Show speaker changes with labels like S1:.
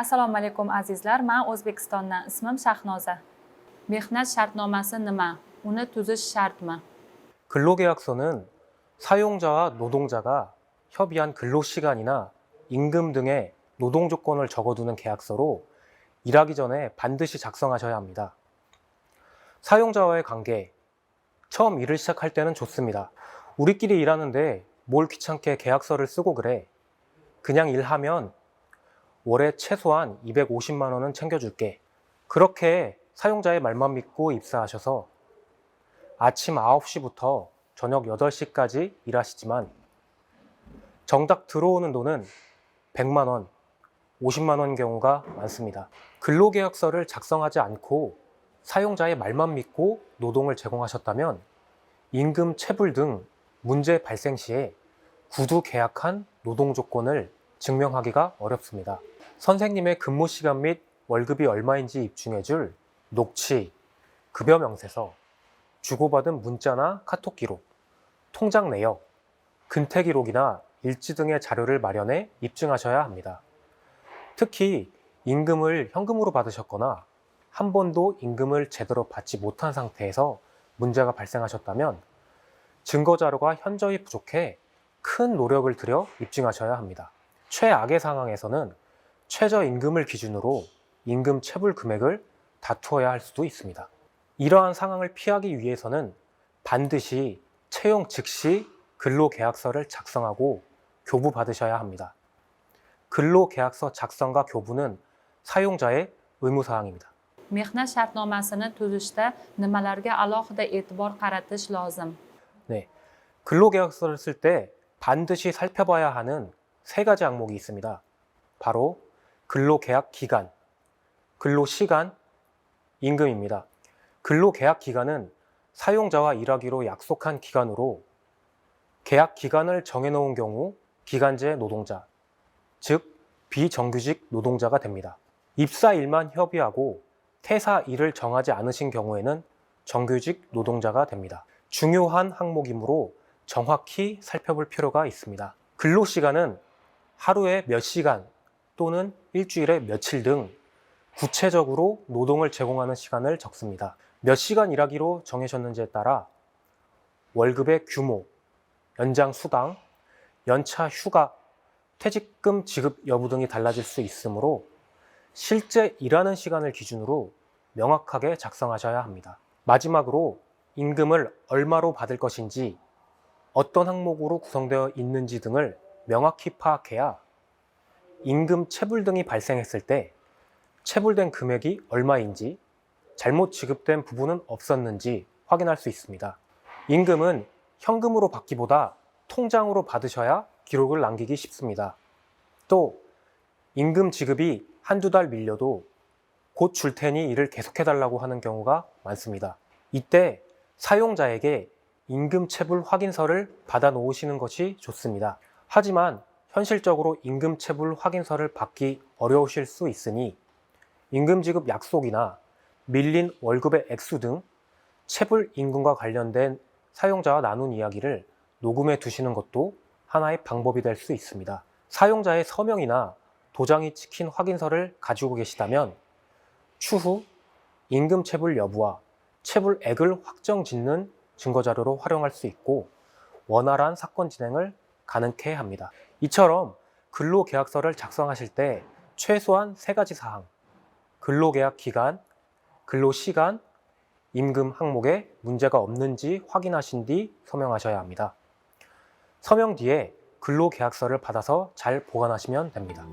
S1: Assalomu alaykum azizlar, men O'zbekistondan, ismim Shahnoza. Mehnat shartnomasi nima? Uni tuzish shartmi?
S2: 근로계약서는 사용자와 노동자가 협의한 근로시간이나 임금 등의 노동 조건을 적어두는 계약서로 일하기 전에 반드시 작성하셔야 합니다. 사용자와의 관계, 처음 일을 시작할 때는 좋습니다. 우리끼리 일하는데 뭘 귀찮게 계약서를 쓰고 그래. 그냥 일하면 월에 최소한 250만 원은 챙겨줄게. 그렇게 사용자의 말만 믿고 입사하셔서 아침 9시부터 저녁 8시까지 일하시지만 정작 들어오는 돈은 100만 원, 50만 원인 경우가 많습니다. 근로계약서를 작성하지 않고 사용자의 말만 믿고 노동을 제공하셨다면 임금 체불 등 문제 발생 시에 구두 계약한 노동 조건을 증명하기가 어렵습니다. 선생님의 근무 시간 및 월급이 얼마인지 입증해줄 녹취, 급여 명세서, 주고받은 문자나 카톡 기록, 통장 내역, 근태 기록이나 일지 등의 자료를 마련해 입증하셔야 합니다. 특히 임금을 현금으로 받으셨거나 한 번도 임금을 제대로 받지 못한 상태에서 문제가 발생하셨다면 증거 자료가 현저히 부족해 큰 노력을 들여 입증하셔야 합니다. 최악의 상황에서는 최저임금을 기준으로 임금 체불 금액을 다투어야 할 수도 있습니다. 이러한 상황을 피하기 위해서는 반드시 채용 즉시 근로계약서를 작성하고 교부받으셔야 합니다. 근로계약서 작성과 교부는 사용자의 의무사항입니다.
S1: Mehnat shartnomasini tuzishda nimalarga alohida e'tibor qaratish lozim?
S2: 네, 근로계약서를 쓸 때 반드시 살펴봐야 하는 세 가지 항목이 있습니다. 바로 근로계약 기간, 근로시간, 임금입니다. 근로계약 기간은 사용자와 일하기로 약속한 기간으로 계약 기간을 정해놓은 경우 기간제 노동자, 즉 비정규직 노동자가 됩니다. 입사일만 협의하고 퇴사일을 정하지 않으신 경우에는 정규직 노동자가 됩니다. 중요한 항목이므로 정확히 살펴볼 필요가 있습니다. 근로시간은 하루에 몇 시간 또는 일주일에 며칠 등 구체적으로 노동을 제공하는 시간을 적습니다. 몇 시간 일하기로 정하셨는지에 따라 월급의 규모, 연장 수당, 연차 휴가, 퇴직금 지급 여부 등이 달라질 수 있으므로 실제 일하는 시간을 기준으로 명확하게 작성하셔야 합니다. 마지막으로 임금을 얼마로 받을 것인지, 어떤 항목으로 구성되어 있는지 등을 명확히 파악해야 임금 체불 등이 발생했을 때 체불된 금액이 얼마인지, 잘못 지급된 부분은 없었는지 확인할 수 있습니다. 임금은 현금으로 받기보다 통장으로 받으셔야 기록을 남기기 쉽습니다. 또 임금 지급이 한두 달 밀려도 곧 줄 테니 일을 계속해달라고 하는 경우가 많습니다. 이때 사용자에게 임금 체불 확인서를 받아 놓으시는 것이 좋습니다. 하지만 현실적으로 임금 체불 확인서를 받기 어려우실 수 있으니 임금 지급 약속이나 밀린 월급의 액수 등 체불 임금과 관련된 사용자와 나눈 이야기를 녹음해 두시는 것도 하나의 방법이 될 수 있습니다. 사용자의 서명이나 도장이 찍힌 확인서를 가지고 계시다면 추후 임금 체불 여부와 체불액을 확정 짓는 증거자료로 활용할 수 있고 원활한 사건 진행을 가능케 합니다. 이처럼 근로계약서를 작성하실 때 최소한 세 가지 사항, 근로계약 기간, 근로시간, 임금 항목에 문제가 없는지 확인하신 뒤 서명하셔야 합니다. 서명 뒤에 근로계약서를 받아서 잘 보관하시면 됩니다.